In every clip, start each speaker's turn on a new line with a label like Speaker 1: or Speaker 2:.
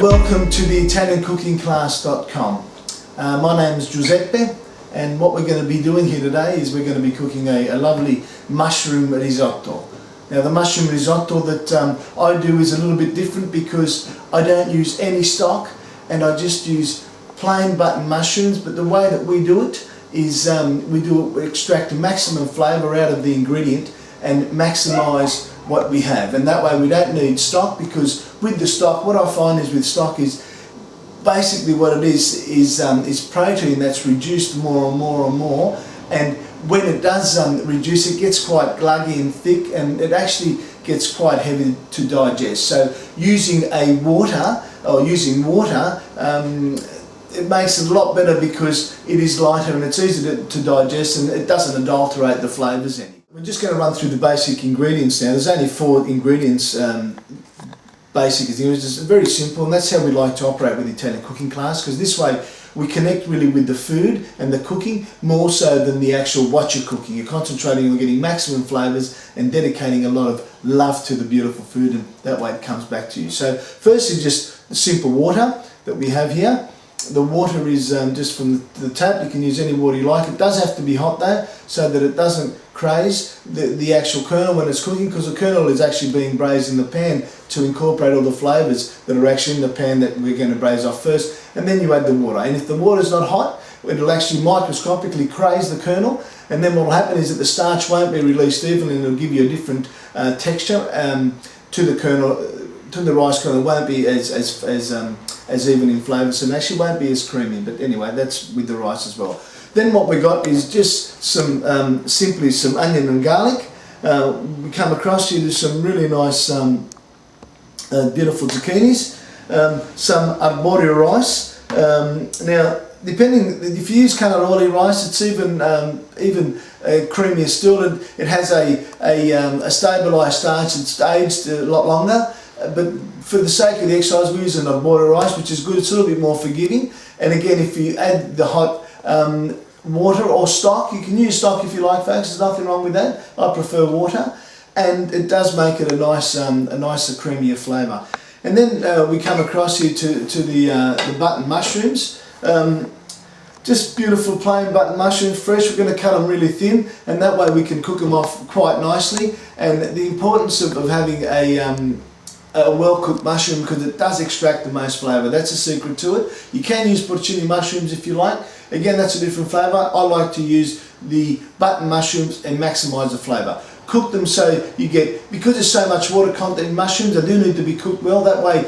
Speaker 1: welcome to the ItalianCookingClass.com. My name is Giuseppe, and what we're going to be doing here today is we're going to be cooking a lovely mushroom risotto. Now the mushroom risotto that I do is a little bit different because I don't use any stock and I just use plain button mushrooms, but the way that we do it is we extract the maximum flavour out of the ingredient and maximise what we have, and that way we don't need stock, because with the stock, what I find is with stock is basically what it is protein that's reduced more and more and more, and when it does reduce, it gets quite gluggy and thick, and it actually gets quite heavy to digest. So using water, it makes it a lot better because it is lighter and it's easier to digest, and it doesn't adulterate the flavours any. We're just going to run through the basic ingredients now. There's only 4 ingredients, basic ingredients. It's very simple, and that's how we like to operate with the Italian cooking class, because this way we connect really with the food and the cooking more so than the actual what you're cooking. You're concentrating on getting maximum flavours and dedicating a lot of love to the beautiful food, and that way it comes back to you. So firstly, just the simple water that we have here. The water is just from the tap. You can use any water you like. It does have to be hot though, so that it doesn't craze the actual kernel when it's cooking, because the kernel is actually being braised in the pan to incorporate all the flavours that are actually in the pan that we're going to braise off first, and then you add the water. And if the water is not hot, it'll actually microscopically craze the kernel, and then what will happen is that the starch won't be released evenly, and it'll give you a different texture to the kernel, to the rice kernel. It won't be as even in flavour, so it actually won't be as creamy. But anyway, that's with the rice as well. Then what we got is just some simply some onion and garlic. We come across here to some really nice beautiful zucchinis, some arborio rice. Now depending, if you use cannaroli rice, it's even creamier still. It has a stabilised starch. It's aged a lot longer. But for the sake of the exercise, we use an arborio rice, which is good. It's a little bit more forgiving. And again, if you add the hot water or stock, you can use stock if you like, folks. There's nothing wrong with that. I prefer water, and it does make it a nicer, creamier flavour. And then we come across here to the button mushrooms. Just beautiful plain button mushrooms, fresh. We're going to cut them really thin, and that way we can cook them off quite nicely. And the importance of having a well-cooked mushroom, because it does extract the most flavour. That's the secret to it. You can use porcini mushrooms if you like. Again, that's a different flavour. I like to use the button mushrooms and maximise the flavour. Cook them so you get, because there's so much water content in mushrooms, they do need to be cooked well. That way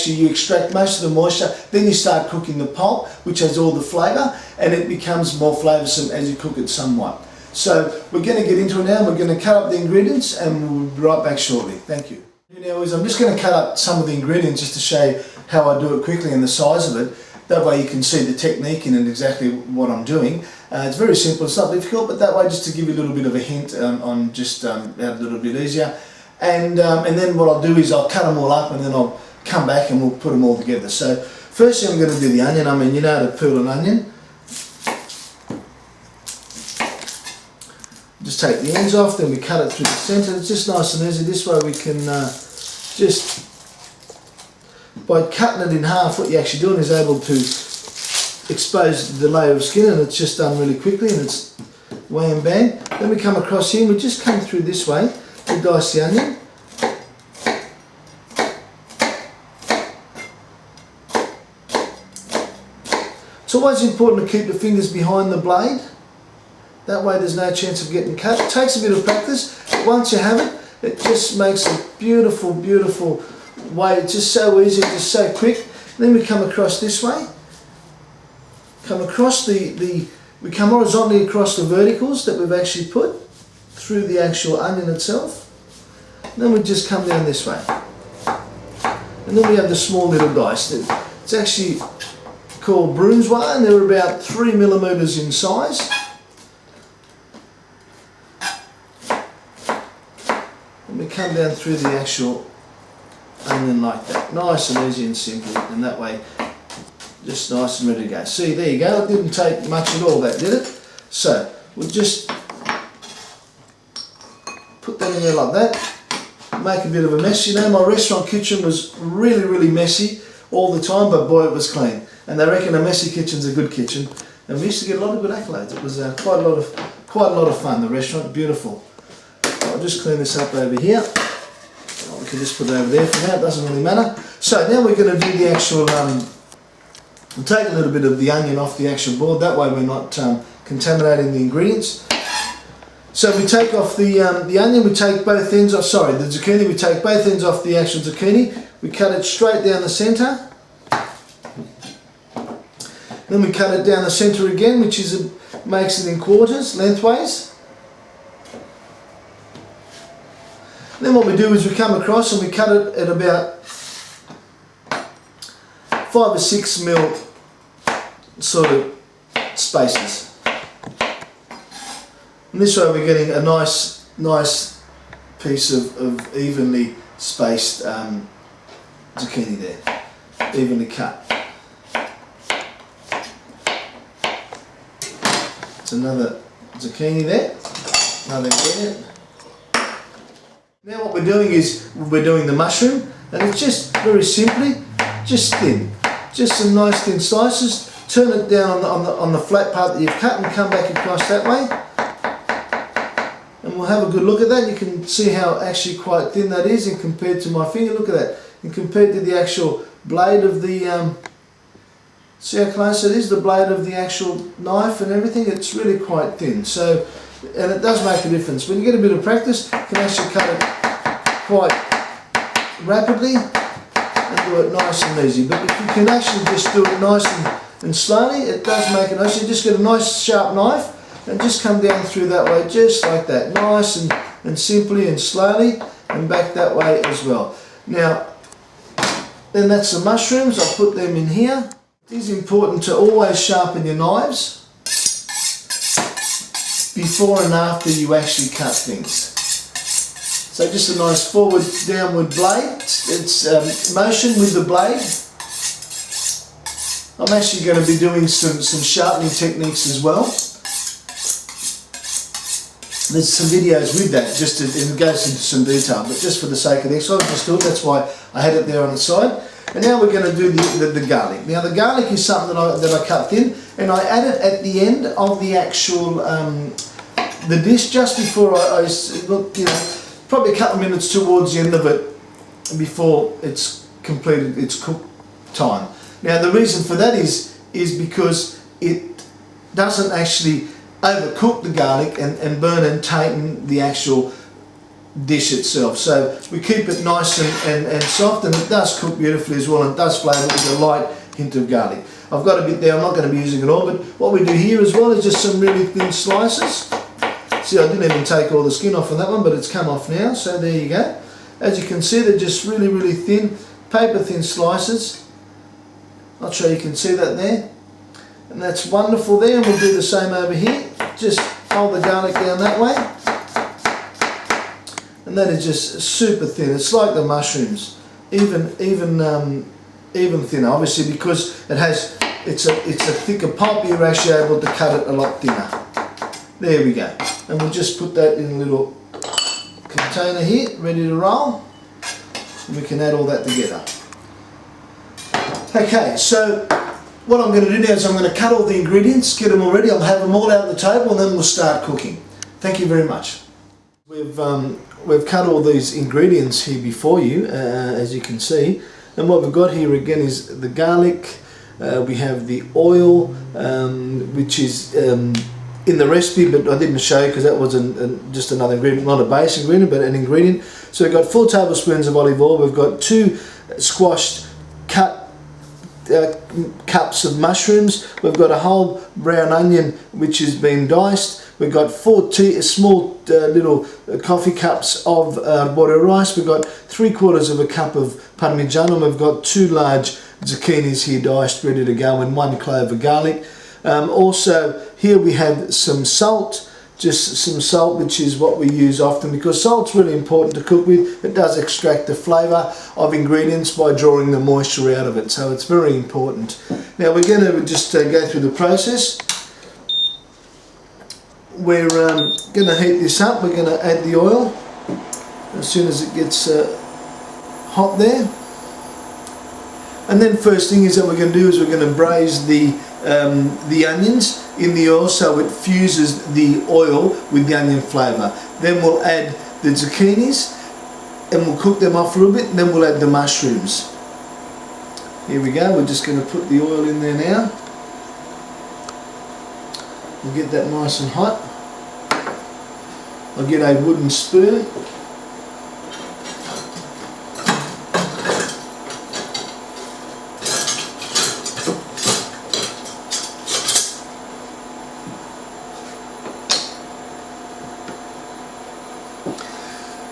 Speaker 1: you extract most of the moisture. Then you start cooking the pulp, which has all the flavour, and it becomes more flavoursome as you cook it somewhat. So we're going to get into it now. We're going to cut up the ingredients, and we'll be right back shortly. Thank you. Now I'm just going to cut up some of the ingredients just to show you how I do it quickly and the size of it. That way you can see the technique in it, exactly what I'm doing. It's very simple, it's not difficult, but that way just to give you a little bit of a hint on just how to do it a little bit easier. And then what I'll do is I'll cut them all up, and then I'll come back and we'll put them all together. So firstly I'm going to do the onion. I mean, you know how to peel an onion. Just take the ends off, then we cut it through the centre. It's just nice and easy. This way we can just, by cutting it in half, what you're actually doing is able to expose the layer of skin, and it's just done really quickly, and it's wham bang. Then we come across here and we just come through this way to dice the onion. It's always important to keep the fingers behind the blade. That way there's no chance of getting cut. It takes a bit of practice. Once you have it, it just makes a beautiful, beautiful way. It's just so easy, just so quick. Then we come across this way. Come across we come horizontally across the verticals that we've actually put through the actual onion itself. And then we just come down this way. And then we have the small little dice. It's actually called brunoise, and they're about 3 millimeters in size. We come down through the actual onion like that, nice and easy and simple, and that way just nice and ready to go. See, there you go, it didn't take much at all, that did it. So we'll just put that in there like that, make a bit of a mess. You know, my restaurant kitchen was really, really messy all the time, but boy, it was clean. And they reckon a messy kitchen's a good kitchen, and we used to get a lot of good accolades. It was quite a lot of fun. The restaurant, beautiful. I'll just clean this up over here. Oh, we can just put it over there for now. It doesn't really matter. So now we're going to do the actual. We'll take a little bit of the onion off the actual board. That way we're not contaminating the ingredients. So we take off the onion, we take both ends off, sorry, the zucchini, we take both ends off the actual zucchini, we cut it straight down the centre, then we cut it down the centre again, which is makes it in quarters, lengthways. Then what we do is we come across and we cut it at about 5 or 6 mil sort of spaces. And this way we're getting a nice piece of evenly spaced zucchini there, evenly cut. It's another zucchini there, another ingredient. Now what we're doing is we're doing the mushroom, and it's just very simply, just thin, just some nice thin slices. Turn it down on the flat part that you've cut and come back across that way. And we'll have a good look at that. You can see how actually quite thin that is, and compared to my finger, look at that. And compared to the actual blade of the, see how close it is, the blade of the actual knife and everything, it's really quite thin. So, and it does make a difference. When you get a bit of practice, you can actually cut it quite rapidly and do it nice and easy. But if you can actually just do it nice and slowly, it does make it nice. You just get a nice sharp knife and just come down through that way, just like that, nice and simply and slowly, and back that way as well. Now, then that's the mushrooms. I'll put them in here. It is important to always sharpen your knives before and after you actually cut things. So just a nice forward, downward blade. It's motion with the blade. I'm actually going to be doing some sharpening techniques as well. There's some videos with that, just it goes into some detail, but just for the sake of the exercise, just do it. That's why I had it there on the side. And now we're going to do the garlic. Now the garlic is something that I cut thin, and I add it at the end of the actual the dish, just before I look, you know, probably a couple of minutes towards the end of it before it's completed its cook time. Now the reason for that is because it doesn't actually overcook the garlic and burn and taint the actual dish itself. So we keep it nice and soft, and it does cook beautifully as well, and it does flavour it with a light hint of garlic. I've got a bit there, I'm not going to be using it all, but what we do here as well is just some really thin slices. See, I didn't even take all the skin off on that one, but it's come off now, so there you go. As you can see, they're just really thin, paper thin slices. Not sure you can see that there. And that's wonderful there, and we'll do the same over here. Just hold the garlic down that way. And that is just super thin. It's like the mushrooms, even thinner, obviously, because it's a thicker pulp. You're actually able to cut it a lot thinner. There we go. And we'll just put that in a little container here, ready to roll. And we can add all that together. Okay, so what I'm going to do now is I'm going to cut all the ingredients, get them all ready. I'll have them all out on the table, and then we'll start cooking. Thank you very much. We've cut all these ingredients here before you, as you can see. And what we've got here again is the garlic. We have the oil, which is in the recipe, but I didn't show you because that was just another ingredient, not a base ingredient, but an ingredient. So we've got 4 tablespoons of olive oil. We've got 2 squashed cut cups of mushrooms. We've got a whole brown onion which has been diced. We've got 4 small little coffee cups of arborio rice. We've got 3/4 of a cup of parmigiano. We've got 2 large zucchinis here diced, ready to go, and 1 clove of garlic. Also here we have some salt, just some salt, which is what we use often because salt's really important to cook with. It does extract the flavour of ingredients by drawing the moisture out of it, so it's very important. Now we're going to just go through the process. We're going to heat this up. We're going to add the oil as soon as it gets hot there. And then first thing is that we're going to do is we're going to braise the onions in the oil so it fuses the oil with the onion flavour. Then we'll add the zucchinis and we'll cook them off a little bit, and then we'll add the mushrooms. Here we go, we're just going to put the oil in there now. We'll get that nice and hot. I'll get a wooden spoon.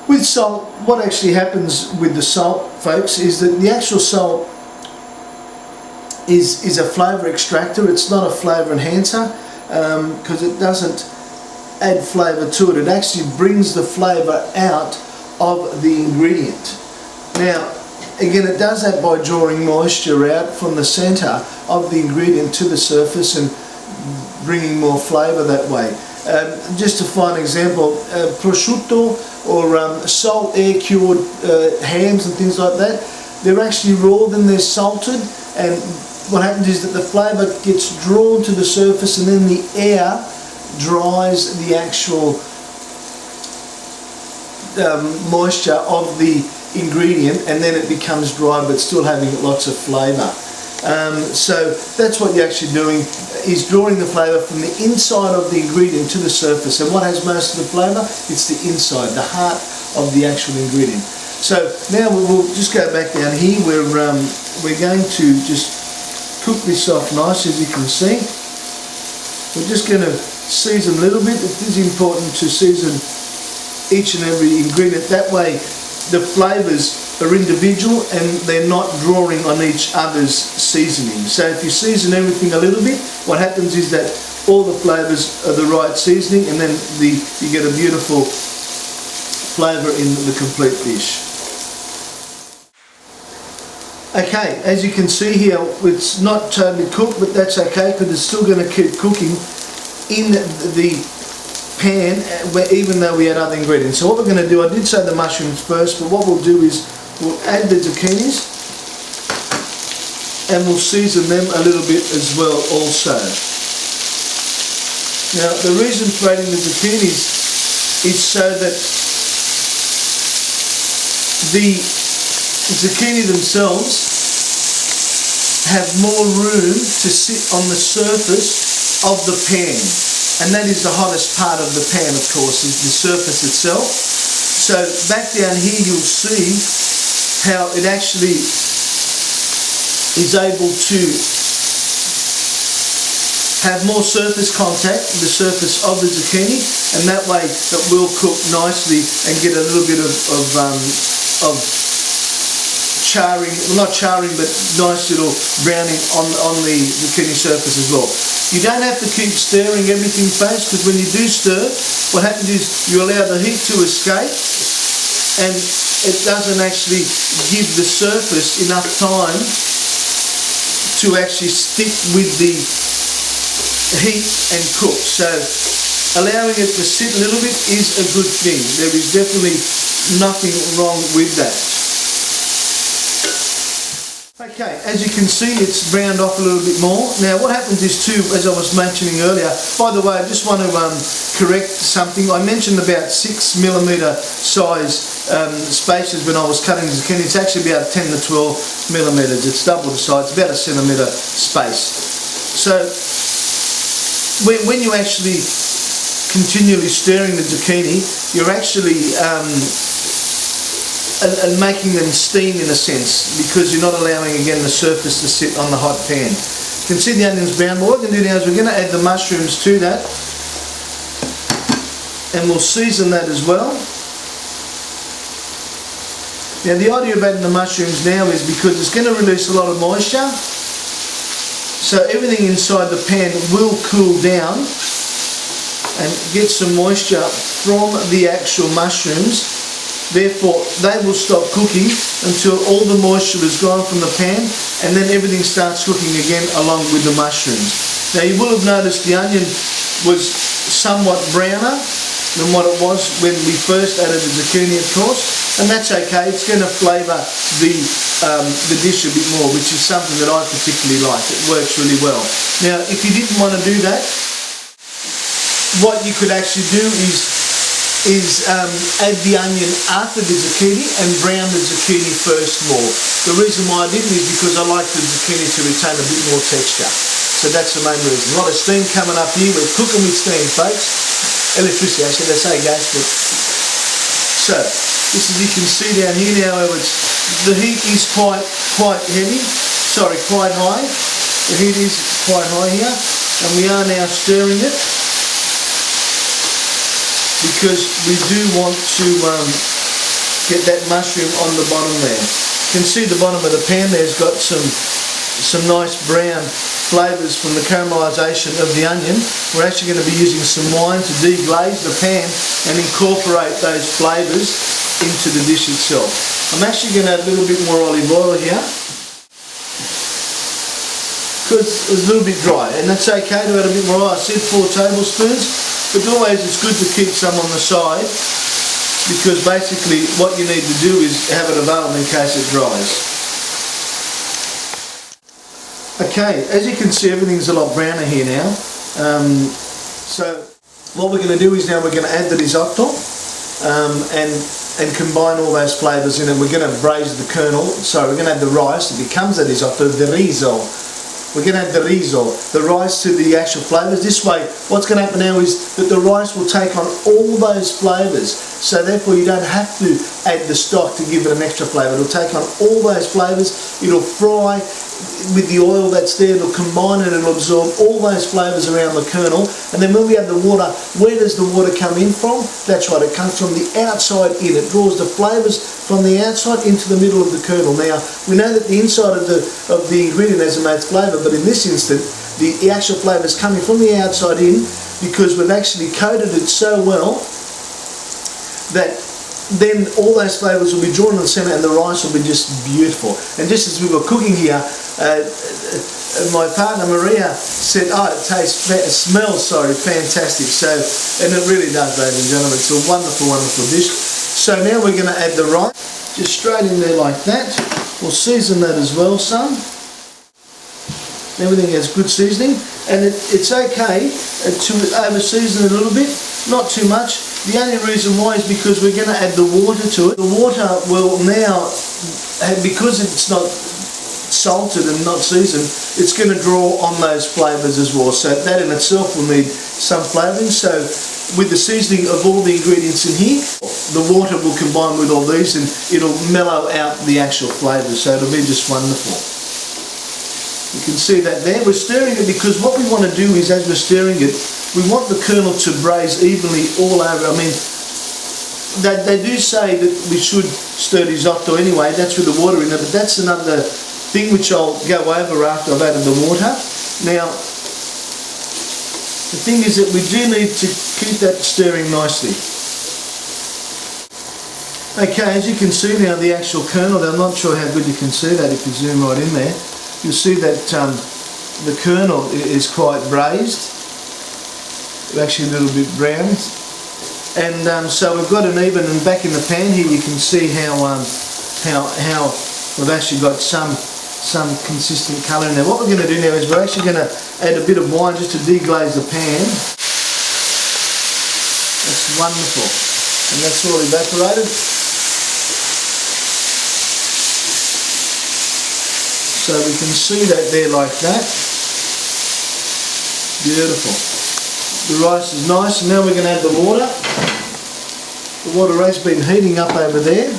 Speaker 1: With salt, what actually happens with the salt, folks, is that the actual salt is a flavour extractor. It's not a flavour enhancer because it doesn't add flavour to it. It actually brings the flavour out of the ingredient. Now, again, it does that by drawing moisture out from the centre of the ingredient to the surface and bringing more flavour that way. Just a fine example, prosciutto or salt air cured hams and things like that, they're actually raw, then they're salted, and what happens is that the flavour gets drawn to the surface and then the air dries the actual moisture of the ingredient, and then it becomes dry but still having lots of flavour. So that's what you're actually doing, is drawing the flavour from the inside of the ingredient to the surface. And what has most of the flavour? It's the inside, the heart of the actual ingredient. So now we'll just go back down here. We're going to just cook this off nice, as you can see. We're just going to season a little bit. It is important to season each and every ingredient. That way the flavours are individual and they're not drawing on each other's seasoning. So if you season everything a little bit, what happens is that all the flavours are the right seasoning, and then you get a beautiful flavour in the complete dish. Okay, as you can see here, it's not totally cooked, but that's okay because it's still going to keep cooking in the pan even though we add other ingredients. So what we're going to do, I did say the mushrooms first, but what we'll do is we'll add the zucchinis and we'll season them a little bit as well also. Now the reason for adding the zucchinis is so that the zucchini themselves have more room to sit on the surface of the pan, and that is the hottest part of the pan, of course, is the surface itself. So back down here you'll see how it actually is able to have more surface contact with the surface of the zucchini, and that way it will cook nicely and get a little bit of charring, well, not charring, but nice little browning on the zucchini surface as well. You don't have to keep stirring everything, folks, because when you do stir, what happens is you allow the heat to escape and it doesn't actually give the surface enough time to actually stick with the heat and cook. So allowing it to sit a little bit is a good thing. There is definitely nothing wrong with that. Okay, as you can see, it's browned off a little bit more. Now what happens is too, as I was mentioning earlier, by the way, I just want to correct something. I mentioned about 6mm size spaces when I was cutting the zucchini. It's actually about 10 to 12mm. It's double the size, about a centimetre space. So when you actually continually stirring the zucchini, you're actually and making them steam in a sense, because you're not allowing again the surface to sit on the hot pan. You can see the onions brown, but what we're going to do now is we're going to add the mushrooms to that, and we'll season that as well. Now the idea of adding the mushrooms now is because it's going to release a lot of moisture, so everything inside the pan will cool down and get some moisture from the actual mushrooms. Therefore, they will stop cooking until all the moisture is gone from the pan, and then everything starts cooking again along with the mushrooms. Now you will have noticed the onion was somewhat browner than what it was when we first added the zucchini, of course, and that's okay. It's going to flavour the the dish a bit more, which is something that I particularly like. It works really well. Now, if you didn't want to do that, what you could actually do is add the onion after the zucchini and brown the zucchini first more. The reason why I didn't is because I like the zucchini to retain a bit more texture. So that's the main reason. A lot of steam coming up here. We're cooking with steam, folks. Electricity, actually, they say gas, but... So, this as you can see down here now, the heat is quite heavy. Sorry, quite high. The heat is quite high here. And we are now stirring it, because we do want to get that mushroom on the bottom there. You can see the bottom of the pan there's got some nice brown flavours from the caramelisation of the onion. We're actually going to be using some wine to deglaze the pan and incorporate those flavours into the dish itself. I'm actually going to add a little bit more olive oil here, because it's a little bit dry, and that's okay to add a bit more oil. I said 4 tablespoons, but always it's good to keep some on the side, because basically what you need to do is have it available in case it dries. Okay, as you can see, everything's a lot browner here now. So what we're going to do is now we're going to add the risotto and combine all those flavours in it. We're going to braise the kernel, so we're going to add the rice. It becomes a risotto, the riso. We're going to add the riso, the rice to the actual flavours. This way, what's going to happen now is that the rice will take on all those flavours. So therefore you don't have to add the stock to give it an extra flavour. It'll take on all those flavours. It'll fry with the oil that's there. It'll combine and it'll absorb all those flavours around the kernel. And then when we add the water, where does the water come in from? That's right, it comes from the outside in. It draws the flavours from the outside into the middle of the kernel. Now, we know that the inside of the ingredient has a made flavour, but in this instant, the actual flavour is coming from the outside in, because we've actually coated it so well that then all those flavours will be drawn in the centre and the rice will be just beautiful. And just as we were cooking here, my partner Maria said, oh, it smells fantastic. So, and it really does, ladies and gentlemen. It's a wonderful, wonderful dish. So now we're going to add the rice, just straight in there like that. We'll season that as well, son. Everything has good seasoning, and it's okay to over season it a little bit, not too much. The only reason why is because we're going to add the water to it. The water will now, because it's not salted and not seasoned, it's going to draw on those flavours as well. So that in itself will need some flavouring. So with the seasoning of all the ingredients in here, the water will combine with all these and it'll mellow out the actual flavours. So it'll be just wonderful. You can see that there. We're stirring it because what we want to do is, as we're stirring it, we want the kernel to braise evenly all over. I mean, they do say that we should stir risotto anyway, that's with the water in it, but that's another thing which I'll go over after I've added the water. Now, the thing is that we do need to keep that stirring nicely. Okay, as you can see now, the actual kernel, I'm not sure how good you can see that if you zoom right in there. You'll see that the kernel is quite braised, actually a little bit browned, and so we've got an even, and back in the pan here you can see how we've actually got some consistent colour in there. What we're going to do now is we're actually going to add a bit of wine just to deglaze the pan. That's wonderful, and that's all evaporated. So we can see that there like that. Beautiful. The rice is nice, and now we're going to add the water. The water has been heating up over there.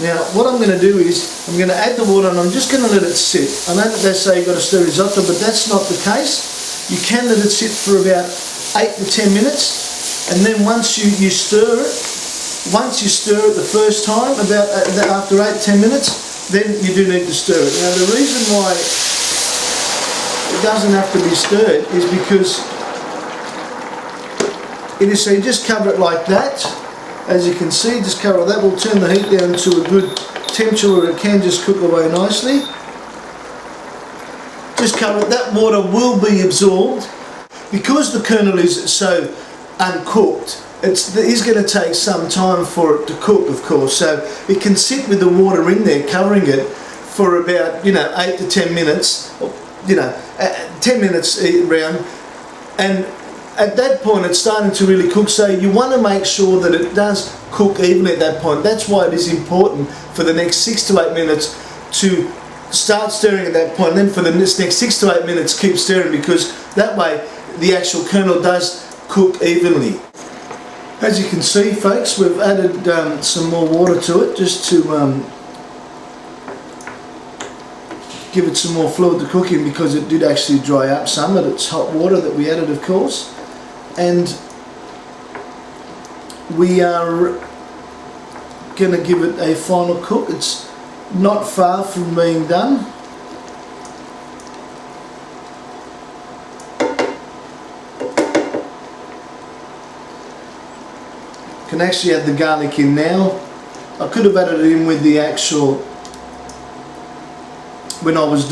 Speaker 1: Now what I'm going to do is I'm going to add the water and I'm just going to let it sit. I know that they say you've got to stir risotto, but that's not the case. You can let it sit for about 8 to 10 minutes, and then once you stir it, once you stir it the first time, about after 8 to 10 minutes, then you do need to stir it. Now the reason why it doesn't have to be stirred is because it is, so you just cover it like that. As you can see, just cover it. That will turn the heat down to a good temperature where it can just cook away nicely. Just cover it. That water will be absorbed. Because the kernel is so uncooked, it is going to take some time for it to cook, of course. So it can sit with the water in there, covering it for about 8 to 10 minutes, 10 minutes round, and at that point it's starting to really cook. So you want to make sure that it does cook evenly at that point. That's why it is important for the next 6 to 8 minutes to start stirring at that point, and then for the next 6 to 8 minutes keep stirring, because that way the actual kernel does cook evenly. As you can see, folks, we've added some more water to it just to give it some more fluid to cook in, because it did actually dry up some, but it's hot water that we added, of course. And we are going to give it a final cook. It's not far from being done. Can actually add the garlic in now. I could have added it in with the actual, when I was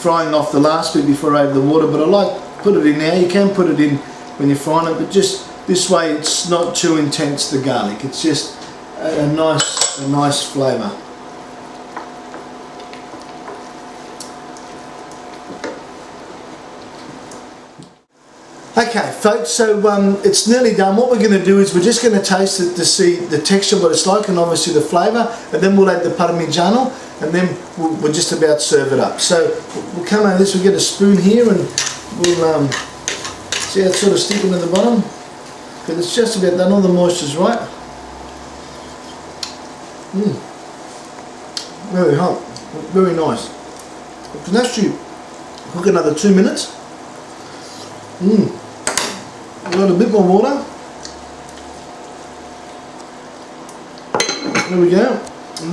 Speaker 1: frying off the last bit before I added the water, but I like to put it in now. You can put it in when you're frying it, but just this way it's not too intense, the garlic. It's just a nice flavour. Okay folks, so it's nearly done. What we're going to do is we're just going to taste it to see the texture, what it's like, and obviously the flavour, and then we'll add the parmigiano, and then we'll just about serve it up. So we'll come out of this, we'll get a spoon here, and we'll see how it's sort of sticking to the bottom, because it's just about done, all the moisture's right. Very hot, very nice. We can actually cook another 2 minutes. Got a bit more water. There we go, and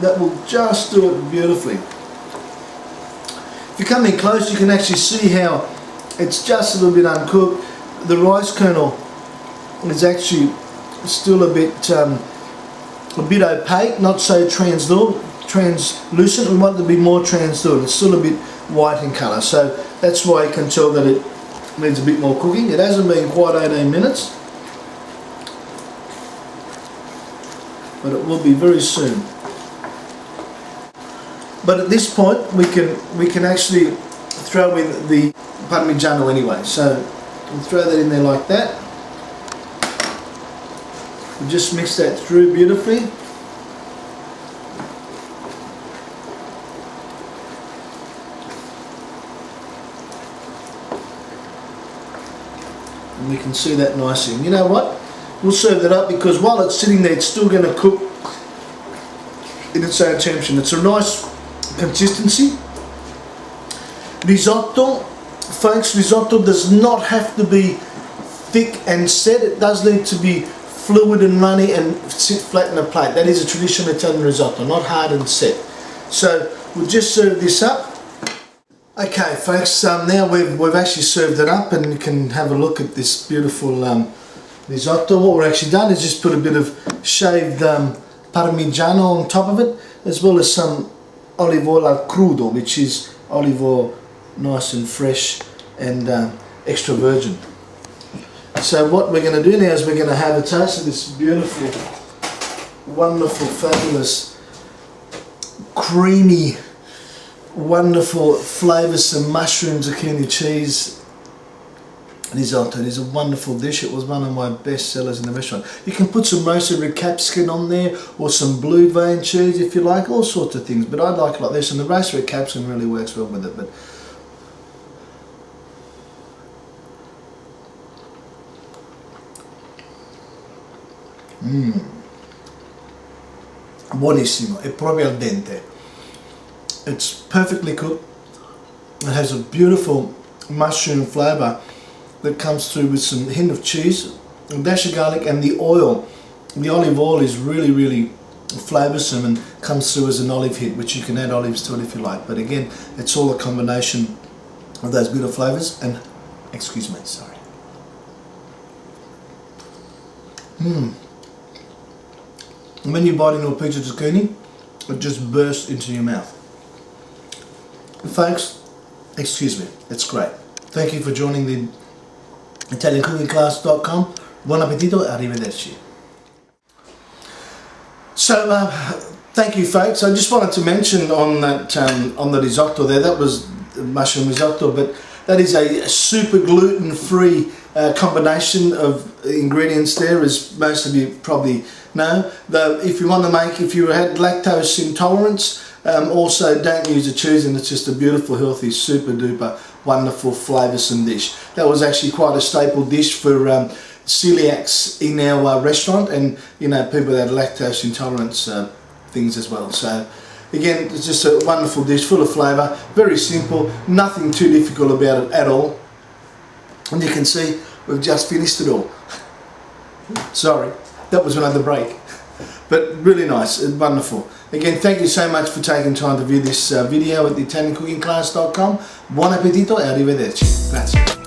Speaker 1: that will just do it beautifully. If you come in close, you can actually see how it's just a little bit uncooked. The rice kernel is actually still a bit opaque, not so translucent. We want it to be more translucent. It's still a bit white in colour, so that's why you can tell that it needs a bit more cooking. It hasn't been quite 18 minutes, but it will be very soon. But at this point we can actually throw in the parmigiano anyway. So we'll throw that in there like that. We'll just mix that through beautifully. And we can see that nicely. And you know what? We'll serve that up, because while it's sitting there, it's still going to cook in its own temperature. It's a nice consistency. Risotto, folks, risotto does not have to be thick and set. It does need to be fluid and runny and sit flat in a plate. That is a traditional Italian risotto, not hard and set. So we'll just serve this up. Okay folks, now we've actually served it up, and you can have a look at this beautiful risotto. What we're actually done is just put a bit of shaved parmigiano on top of it, as well as some olive oil al crudo, which is olive oil nice and fresh and extra virgin. So what we're going to do now is we're going to have a taste of this beautiful, wonderful, fabulous, creamy, wonderful, flavoursome mushroom zucchini cheese risotto. It is a wonderful dish. It was one of my best sellers in the restaurant. You can put some roasted red capsicum on there, or some blue vein cheese if you like, all sorts of things, but I like it like this, and the roasted red capsicum really works well with it. But buonissimo, è proprio al dente. It's perfectly cooked. It has a beautiful mushroom flavour that comes through with some hint of cheese, a dash of garlic, and the oil. The olive oil is really, really flavoursome and comes through as an olive hit, which you can add olives to it if you like. But again, it's all a combination of those beautiful flavours. And excuse me, sorry. And when you bite into a piece of zucchini, it just bursts into your mouth. Folks, excuse me, it's great. Thank you for joining the ItalianCookingClass.com. Buon appetito, arrivederci. So, thank you, folks. I just wanted to mention on that on the risotto there, that was mushroom risotto, but that is a super gluten-free combination of ingredients there, as most of you probably know. If you want to make, if you had lactose intolerance, also don't use the cheese, and it's just a beautiful, healthy, super duper, wonderful, flavoursome dish. That was actually quite a staple dish for celiacs in our restaurant, and you know, people that have lactose intolerance things as well. So again, it's just a wonderful dish, full of flavour, very simple, nothing too difficult about it at all. And you can see we've just finished it all. Sorry, that was another break, but really nice and wonderful. Again, thank you so much for taking time to view this video at ItalianCookingClass.com. Buon appetito e arrivederci. Grazie.